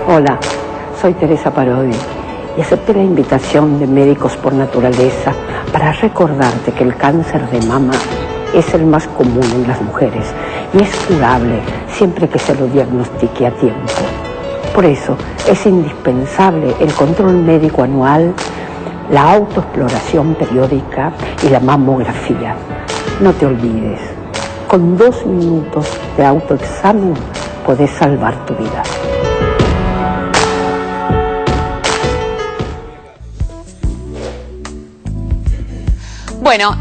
Hola, soy Teresa Parodi y acepté la invitación de Médicos por Naturaleza para recordarte que el cáncer de mama es el más común en las mujeres y es curable siempre que se lo diagnostique a tiempo. Por eso es indispensable el control médico anual, la autoexploración periódica y la mamografía. No te olvides, con 2 minutos de autoexamen podés salvar tu vida. Bueno,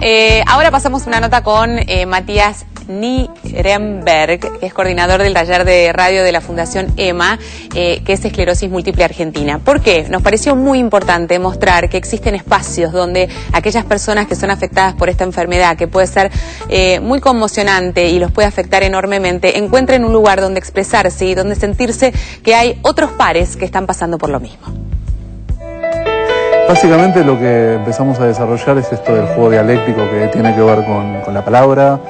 ahora pasamos una nota con Matías Nirenberg, que es coordinador del taller de radio de la Fundación EMA, que es Esclerosis Múltiple Argentina. ¿Por qué? Nos pareció muy importante mostrar que existen espacios donde aquellas personas que son afectadas por esta enfermedad, que puede ser muy conmocionante y los puede afectar enormemente, encuentren un lugar donde expresarse y donde sentirse que hay otros pares que están pasando por lo mismo. Básicamente lo que empezamos a desarrollar es esto del juego dialéctico que tiene que ver con la palabra,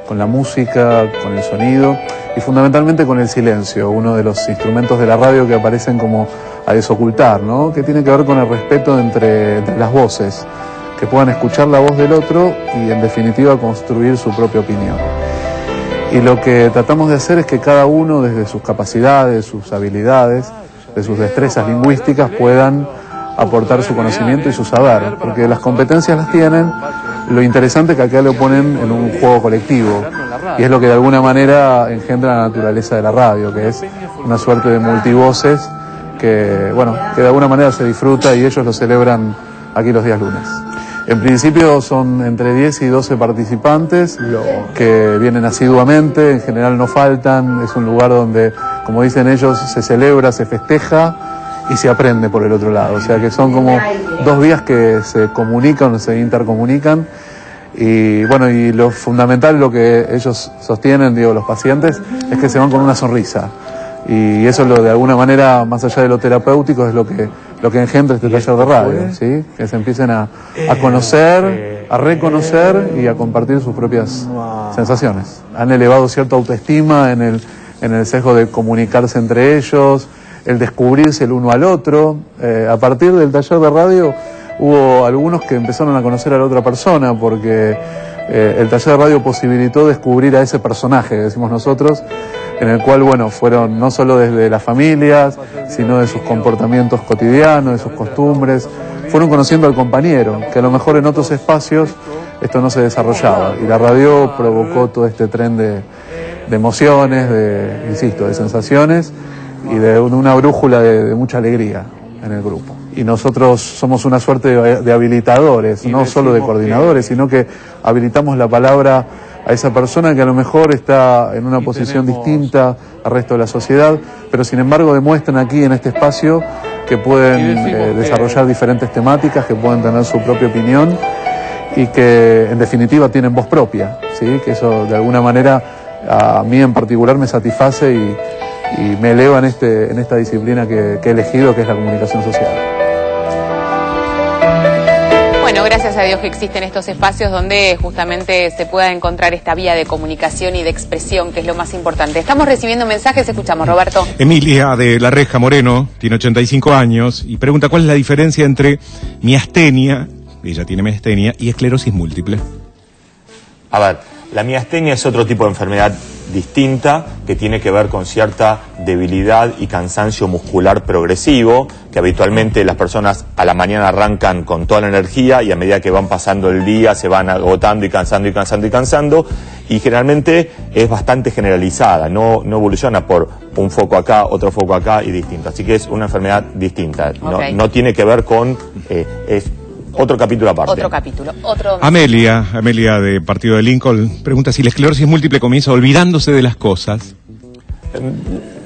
con la música, con el sonido y fundamentalmente con el silencio, uno de los instrumentos de la radio que aparecen como a desocultar, ¿no? Que tiene que ver con el respeto entre las voces, que puedan escuchar la voz del otro y en definitiva construir su propia opinión. Y lo que tratamos de hacer es que cada uno desde sus capacidades, sus habilidades, de sus destrezas lingüísticas puedan aportar su conocimiento y su saber, porque las competencias las tienen, lo interesante es que acá lo ponen en un juego colectivo, y es lo que de alguna manera engendra la naturaleza de la radio, que es una suerte de multivoces que, bueno, que de alguna manera se disfruta y ellos lo celebran aquí los días lunes. En principio son entre 10 y 12 participantes que vienen asiduamente, en general no faltan, es un lugar donde, como dicen ellos, se celebra, se festeja y se aprende por el otro lado, o sea que son como 2 vías que se comunican, se intercomunican y bueno, y lo fundamental, lo que ellos sostienen, digo, los pacientes, es que se van con una sonrisa y eso lo de alguna manera, más allá de lo terapéutico, es lo que engendra este taller de radio, ¿sí? Que se empiecen a conocer, a reconocer y a compartir sus propias sensaciones. Han elevado cierta autoestima en el sesgo de comunicarse entre ellos, el descubrirse el uno al otro. A partir del taller de radio hubo algunos que empezaron a conocer a la otra persona porque el taller de radio posibilitó descubrir a ese personaje, decimos nosotros, en el cual, bueno, fueron no solo desde las familias, sino de sus comportamientos cotidianos, de sus costumbres, fueron conociendo al compañero, que a lo mejor en otros espacios esto no se desarrollaba, y la radio provocó todo este tren de emociones, insisto, de sensaciones, y de una brújula de mucha alegría en el grupo. Y nosotros somos una suerte de habilitadores, no solo de coordinadores, sino que habilitamos la palabra a esa persona que a lo mejor está en una posición distinta al resto de la sociedad, pero sin embargo demuestran aquí en este espacio que pueden desarrollar diferentes temáticas, que pueden tener su propia opinión y que en definitiva tienen voz propia, ¿sí? Que eso de alguna manera a mí en particular me satisface y me eleva en esta disciplina que he elegido, que es la comunicación social. Bueno, gracias a Dios que existen estos espacios donde justamente se pueda encontrar esta vía de comunicación y de expresión, que es lo más importante. Estamos recibiendo mensajes, escuchamos, Roberto. Emilia de La Reja Moreno, tiene 85 años, y pregunta cuál es la diferencia entre miastenia, ella tiene miastenia, y esclerosis múltiple. A ver, la miastenia es otro tipo de enfermedad distinta que tiene que ver con cierta debilidad y cansancio muscular progresivo, que habitualmente las personas a la mañana arrancan con toda la energía y a medida que van pasando el día se van agotando y cansando y cansando y cansando, y generalmente es bastante generalizada, no evoluciona por un foco acá, otro foco acá y distinto, así que es una enfermedad distinta, okay. No tiene que ver con... es otro capítulo aparte. Otro capítulo. Amelia de Partido de Lincoln pregunta si la esclerosis múltiple comienza olvidándose de las cosas.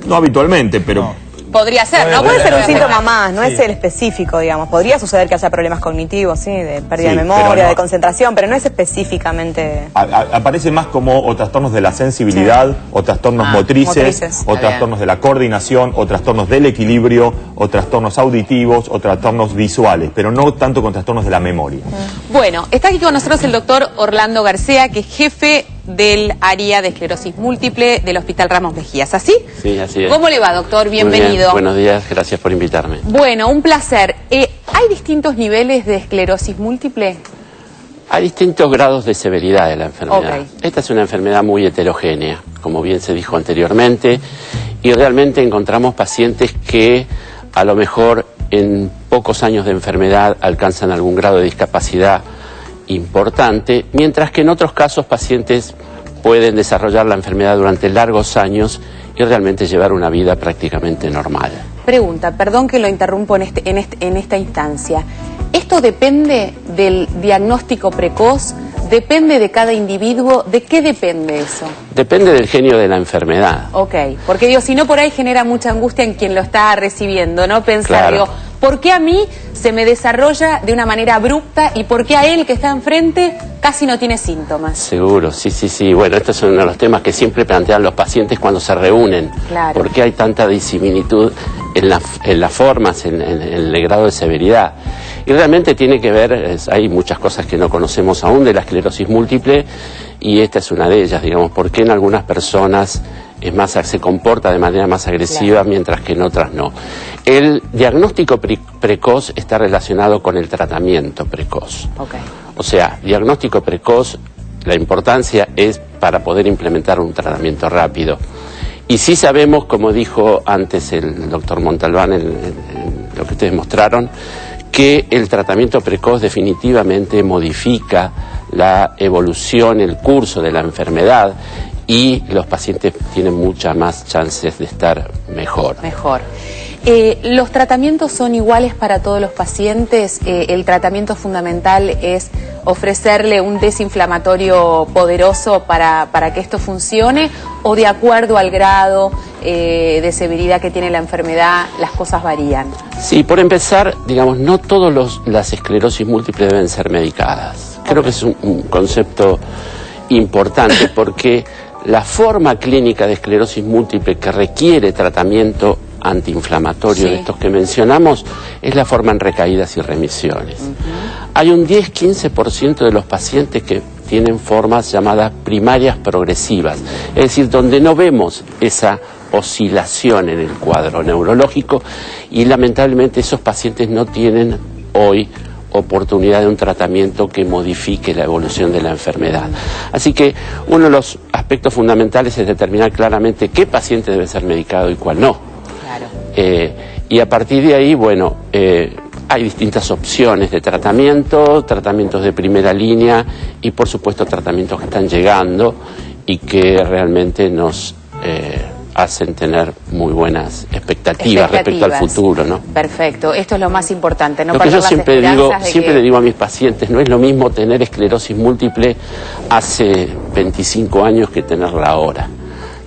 No habitualmente, pero... No. Podría ser, ¿no? Puede ser un síntoma más, no es el específico, digamos. Podría suceder que haya problemas cognitivos, sí, de pérdida de memoria, de concentración, pero no es específicamente... Aparece más como o trastornos de la sensibilidad, o trastornos motrices, o trastornos de la coordinación, o trastornos del equilibrio, o trastornos auditivos, o trastornos visuales, pero no tanto con trastornos de la memoria. Bueno, está aquí con nosotros el doctor Orlando García, que es jefe del área de esclerosis múltiple del Hospital Ramos Mejías, ¿así? Sí, así es. ¿Cómo le va, doctor? Bienvenido. Muy bien. Buenos días, gracias por invitarme. Bueno, un placer. ¿Hay distintos niveles de esclerosis múltiple? Hay distintos grados de severidad de la enfermedad. Ok. Esta es una enfermedad muy heterogénea, como bien se dijo anteriormente, y realmente encontramos pacientes que a lo mejor en pocos años de enfermedad alcanzan algún grado de discapacidad importante, mientras que en otros casos pacientes pueden desarrollar la enfermedad durante largos años y realmente llevar una vida prácticamente normal. Pregunta, perdón que lo interrumpo en esta instancia. ¿Esto depende del diagnóstico precoz? ¿Depende de cada individuo? ¿De qué depende eso? Depende del genio de la enfermedad. Ok, porque digo, si no por ahí genera mucha angustia en quien lo está recibiendo, ¿no? Pensar, Claro. digo, ¿por qué a mí se me desarrolla de una manera abrupta y por qué a él que está enfrente casi no tiene síntomas? Seguro, sí. Bueno, estos son uno de los temas que siempre plantean los pacientes cuando se reúnen. Claro. ¿Por qué hay tanta disimilitud en las formas, en el grado de severidad? Y realmente tiene que ver, hay muchas cosas que no conocemos aún de la esclerosis múltiple y esta es una de ellas, digamos, por qué en algunas personas se comporta de manera más agresiva, claro, mientras que en otras no. El diagnóstico precoz está relacionado con el tratamiento precoz. Okay. O sea, diagnóstico precoz, la importancia es para poder implementar un tratamiento rápido. Y sí sabemos, como dijo antes el doctor Montalbán en lo que ustedes mostraron, que el tratamiento precoz definitivamente modifica la evolución, el curso de la enfermedad y los pacientes tienen muchas más chances de estar mejor. ¿Los tratamientos son iguales para todos los pacientes? ¿El tratamiento fundamental es ofrecerle un desinflamatorio poderoso para que esto funcione? ¿O de acuerdo al grado de severidad que tiene la enfermedad, las cosas varían? Sí, por empezar, digamos, no todas las esclerosis múltiples deben ser medicadas. Creo que es un concepto importante porque la forma clínica de esclerosis múltiple que requiere tratamiento antiinflamatorio, sí, de estos que mencionamos, es la forma en recaídas y remisiones. Hay un 10-15% de los pacientes que tienen formas llamadas primarias progresivas, es decir, donde no vemos esa oscilación en el cuadro neurológico y lamentablemente esos pacientes no tienen hoy oportunidad de un tratamiento que modifique la evolución de la enfermedad. Así que uno de los aspectos fundamentales es determinar claramente qué paciente debe ser medicado y cuál no. Y a partir de ahí, bueno, hay distintas opciones de tratamiento, tratamientos de primera línea y por supuesto tratamientos que están llegando y que realmente nos hacen tener muy buenas expectativas respecto al futuro, ¿no? Perfecto, esto es lo más importante, no lo que yo siempre le digo a mis pacientes, no es lo mismo tener esclerosis múltiple hace 25 años que tenerla ahora.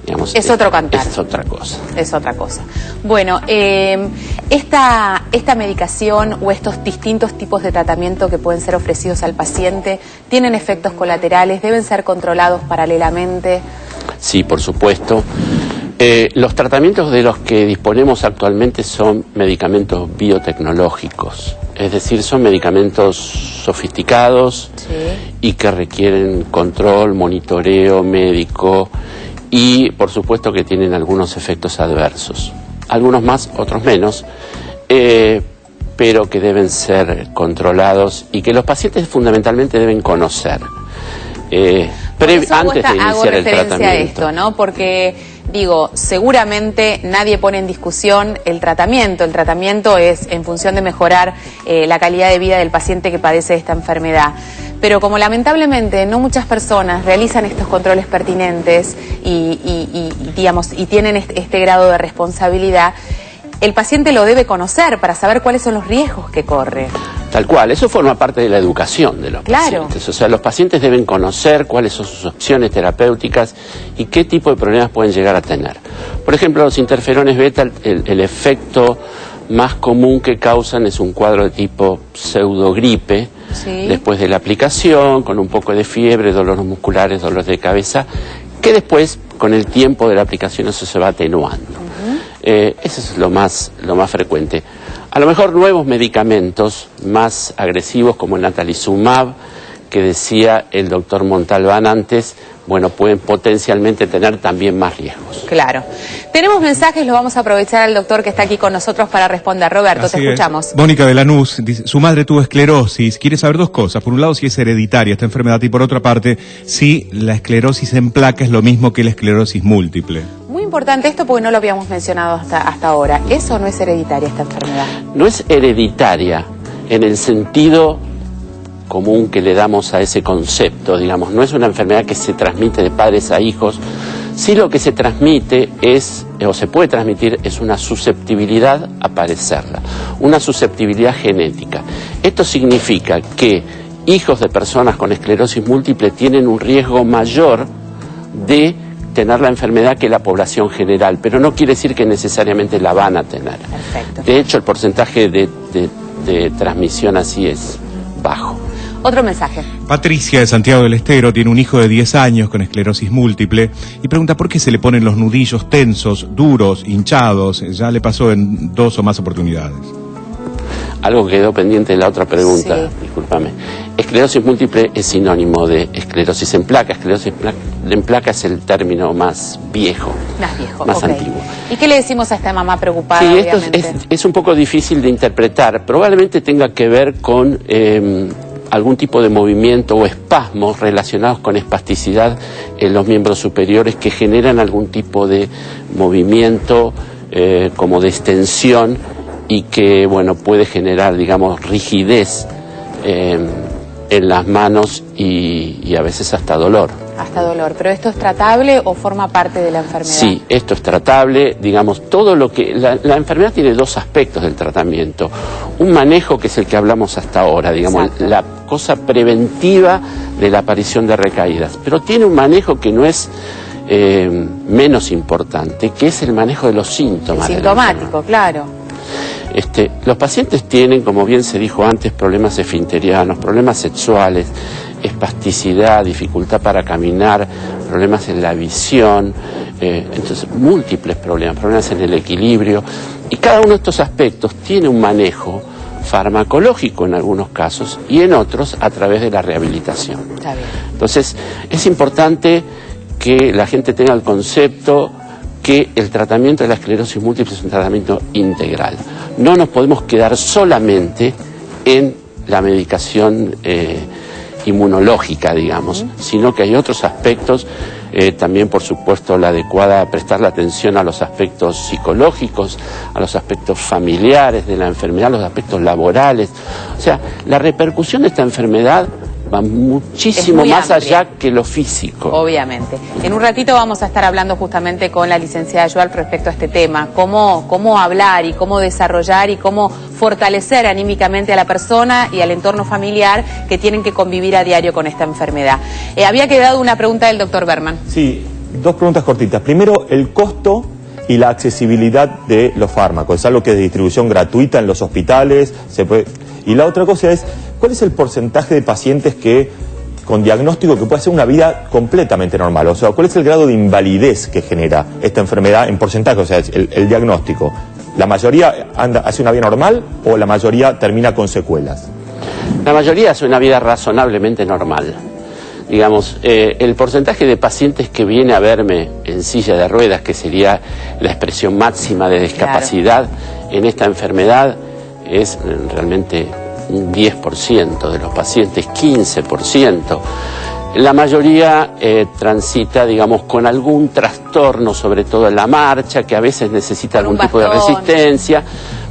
Digamos, es otro cantar. Es otra cosa. Es otra cosa. Bueno, esta medicación o estos distintos tipos de tratamiento que pueden ser ofrecidos al paciente, ¿tienen efectos colaterales? ¿Deben ser controlados paralelamente? Sí, por supuesto. Los tratamientos de los que disponemos actualmente son medicamentos biotecnológicos, es decir, son medicamentos sofisticados, sí, y que requieren control, monitoreo médico y por supuesto que tienen algunos efectos adversos, algunos más, otros menos, pero que deben ser controlados y que los pacientes fundamentalmente deben conocer antes de iniciar el tratamiento. A esto, ¿no? Porque digo, seguramente nadie pone en discusión el tratamiento. El tratamiento es en función de mejorar la calidad de vida del paciente que padece esta enfermedad. Pero como lamentablemente no muchas personas realizan estos controles pertinentes y tienen este grado de responsabilidad, el paciente lo debe conocer para saber cuáles son los riesgos que corre. Tal cual, eso forma parte de la educación de los pacientes. O sea, los pacientes deben conocer cuáles son sus opciones terapéuticas y qué tipo de problemas pueden llegar a tener. Por ejemplo, los interferones beta, el efecto más común que causan es un cuadro de tipo pseudogripe, sí, después de la aplicación, con un poco de fiebre, dolores musculares, dolores de cabeza, que después, con el tiempo de la aplicación, eso se va atenuando. Eso es lo más frecuente. A lo mejor nuevos medicamentos más agresivos como el natalizumab, que decía el doctor Montalbán antes, bueno, pueden potencialmente tener también más riesgos. Claro. Tenemos mensajes, los vamos a aprovechar al doctor que está aquí con nosotros para responder. Roberto, te escuchamos. Mónica de Lanús dice, su madre tuvo esclerosis, quiere saber dos cosas. Por un lado, si es hereditaria esta enfermedad y por otra parte, si la esclerosis en placa es lo mismo que la esclerosis múltiple. Muy importante esto porque no lo habíamos mencionado hasta ahora. ¿Es o no es hereditaria esta enfermedad? No es hereditaria en el sentido común que le damos a ese concepto, digamos, no es una enfermedad que se transmite de padres a hijos, sí lo que se transmite es, o se puede transmitir, es una susceptibilidad a padecerla, una susceptibilidad genética. Esto significa que hijos de personas con esclerosis múltiple tienen un riesgo mayor de tener la enfermedad que la población general, pero no quiere decir que necesariamente la van a tener. Perfecto. De hecho, el porcentaje de transmisión así es bajo. Otro mensaje. Patricia de Santiago del Estero tiene un hijo de 10 años con esclerosis múltiple y pregunta por qué se le ponen los nudillos tensos, duros, hinchados. Ya le pasó en 2 o más oportunidades. Algo que quedó pendiente de la otra pregunta, sí. Discúlpame. Esclerosis múltiple es sinónimo de esclerosis en placa. Esclerosis en placa es el término más viejo. Más viejo, más okay. antiguo. ¿Y qué le decimos a esta mamá preocupada? Sí, esto obviamente? es un poco difícil de interpretar. Probablemente tenga que ver con algún tipo de movimiento o espasmos relacionados con espasticidad en los miembros superiores que generan algún tipo de movimiento como de extensión y que, bueno, puede generar, digamos, rigidez en las manos y a veces hasta dolor. Hasta dolor. ¿Pero esto es tratable o forma parte de la enfermedad? Sí, esto es tratable, digamos, todo lo que... La enfermedad tiene dos aspectos del tratamiento. Un manejo, que es el que hablamos hasta ahora, digamos, exacto, la cosa preventiva de la aparición de recaídas. Pero tiene un manejo que no es menos importante, que es el manejo de los síntomas. Sintomático, claro. Los pacientes tienen, como bien se dijo antes, problemas esfinterianos, problemas sexuales, espasticidad, dificultad para caminar, problemas en la visión, entonces múltiples problemas en el equilibrio, y cada uno de estos aspectos tiene un manejo farmacológico en algunos casos y en otros a través de la rehabilitación. Está bien. Entonces es importante que la gente tenga el concepto que el tratamiento de la esclerosis múltiple es un tratamiento integral. No nos podemos quedar solamente en la medicación inmunológica, digamos, sino que hay otros aspectos, también por supuesto la adecuada, prestar la atención a los aspectos psicológicos, a los aspectos familiares de la enfermedad, a los aspectos laborales. O sea, la repercusión de esta enfermedad va muchísimo más allá que lo físico. Obviamente. En un ratito vamos a estar hablando justamente con la licenciada Joal respecto a este tema, cómo hablar y cómo desarrollar y cómo fortalecer anímicamente a la persona y al entorno familiar que tienen que convivir a diario con esta enfermedad. Había quedado una pregunta del doctor Berman. Sí, dos preguntas cortitas. Primero, el costo y la accesibilidad de los fármacos. Es algo que es de distribución gratuita en los hospitales, se puede... Y la otra cosa es, ¿cuál es el porcentaje de pacientes que con diagnóstico que puede hacer una vida completamente normal? O sea, ¿cuál es el grado de invalidez que genera esta enfermedad en porcentaje? O sea, el diagnóstico. ¿La mayoría hace una vida normal o la mayoría termina con secuelas? La mayoría hace una vida razonablemente normal. Digamos, el porcentaje de pacientes que viene a verme en silla de ruedas, que sería la expresión máxima de discapacidad en esta enfermedad, es realmente un 10% de los pacientes, 15%. La mayoría transita, digamos, con algún trastorno, sobre todo en la marcha, que a veces necesita algún tipo de resistencia,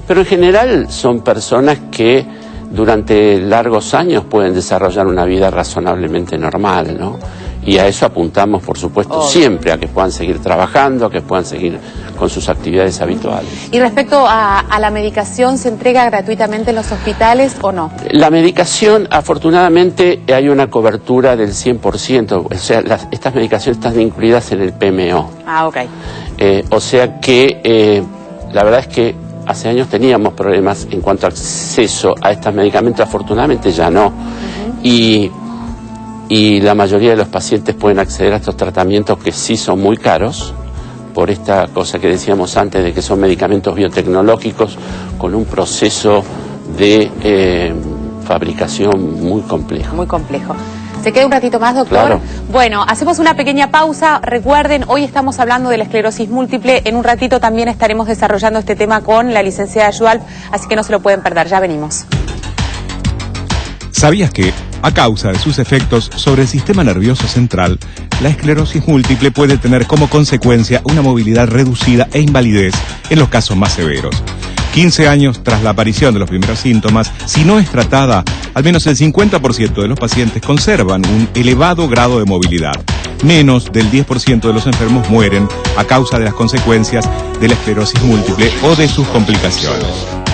pero en general son personas que durante largos años pueden desarrollar una vida razonablemente normal, ¿no? Y a eso apuntamos, por supuesto, siempre, a que puedan seguir trabajando, a que puedan seguir con sus actividades habituales. Y respecto a la medicación, ¿se entrega gratuitamente en los hospitales o no? La medicación, afortunadamente, hay una cobertura del 100%, o sea, estas medicaciones están incluidas en el PMO. Ah, ok. O sea que la verdad es que hace años teníamos problemas en cuanto a acceso a estos medicamentos, afortunadamente ya no. Y la mayoría de los pacientes pueden acceder a estos tratamientos que sí son muy caros, por esta cosa que decíamos antes de que son medicamentos biotecnológicos con un proceso de fabricación muy complejo. Muy complejo. ¿Se queda un ratito más, doctor? Claro. Bueno, hacemos una pequeña pausa. Recuerden, hoy estamos hablando de la esclerosis múltiple. En un ratito también estaremos desarrollando este tema con la licenciada Yualp, así que no se lo pueden perder. Ya venimos. ¿Sabías que, a causa de sus efectos sobre el sistema nervioso central, la esclerosis múltiple puede tener como consecuencia una movilidad reducida e invalidez en los casos más severos? 15 años tras la aparición de los primeros síntomas, si no es tratada, al menos el 50% de los pacientes conservan un elevado grado de movilidad. Menos del 10% de los enfermos mueren a causa de las consecuencias de la esclerosis múltiple o de sus complicaciones.